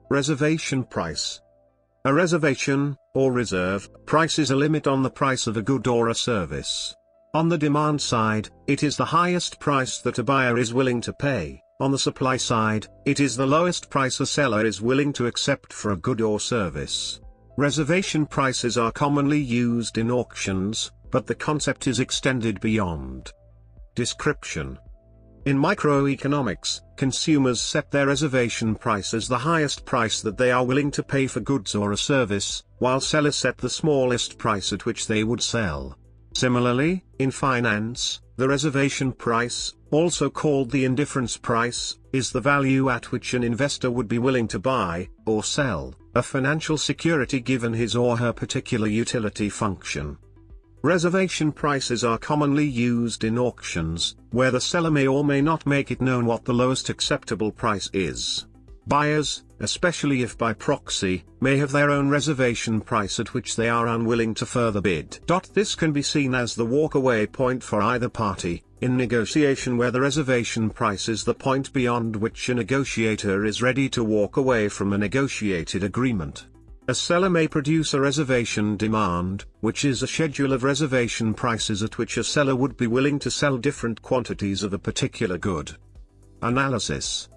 Reservation price. A reservation, or reserve, price is a limit on the price of a good or a service. On the demand side, it is the highest price that a buyer is willing to pay. On the supply side, it is the lowest price a seller is willing to accept for a good or service. Reservation prices are commonly used in auctions, but the concept is extended beyond. Description. In microeconomics, consumers set their reservation price as the highest price that they are willing to pay for goods or a service, while sellers set the smallest price at which they would sell. Similarly, in finance, the reservation price, also called the indifference price, is the value at which an investor would be willing to buy, or sell, a financial security given his or her particular utility function. Reservation prices are commonly used in auctions, where the seller may or may not make it known what the lowest acceptable price is. Buyers, especially if by proxy, may have their own reservation price at which they are unwilling to further bid. This can be seen as the walk-away point for either party, in negotiation where the reservation price is the point beyond which a negotiator is ready to walk away from a negotiated agreement. A seller may produce a reservation demand, which is a schedule of reservation prices at which a seller would be willing to sell different quantities of a particular good. Analysis.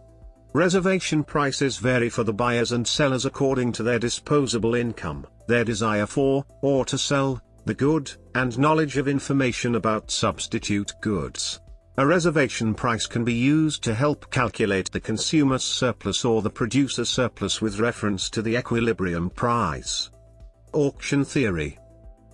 Reservation prices vary for the buyers and sellers according to their disposable income, their desire for, or to sell, the good, and knowledge of information about substitute goods. A reservation price can be used to help calculate the consumer's surplus or the producer's surplus with reference to the equilibrium price. Auction theory.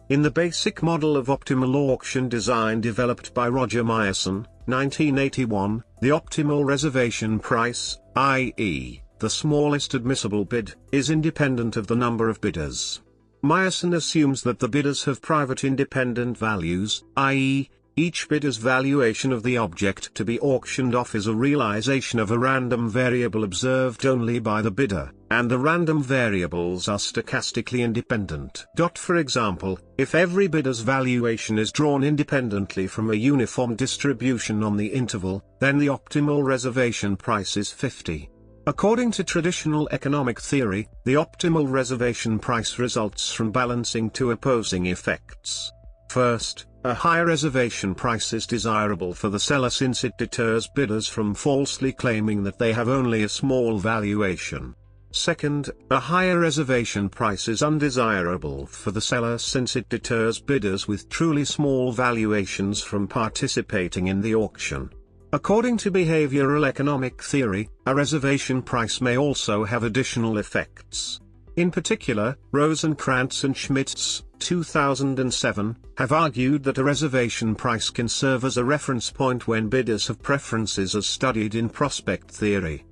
In the basic model of optimal auction design developed by Roger Myerson, 1981, the optimal reservation price, i.e., the smallest admissible bid, is independent of the number of bidders. Myerson assumes that the bidders have private independent values, i.e., each bidder's valuation of the object to be auctioned off is a realization of a random variable observed only by the bidder, and the random variables are stochastically independent. For example, if every bidder's valuation is drawn independently from a uniform distribution on the interval, then the optimal reservation price is 50. According to traditional economic theory, the optimal reservation price results from balancing two opposing effects. First, a high reservation price is desirable for the seller since it deters bidders from falsely claiming that they have only a small valuation. Second, a higher reservation price is undesirable for the seller since it deters bidders with truly small valuations from participating in the auction. According to behavioral economic theory, a reservation price may also have additional effects. In particular, Rosenkrantz and Schmitz, 2007, have argued that a reservation price can serve as a reference point when bidders have preferences as studied in prospect theory.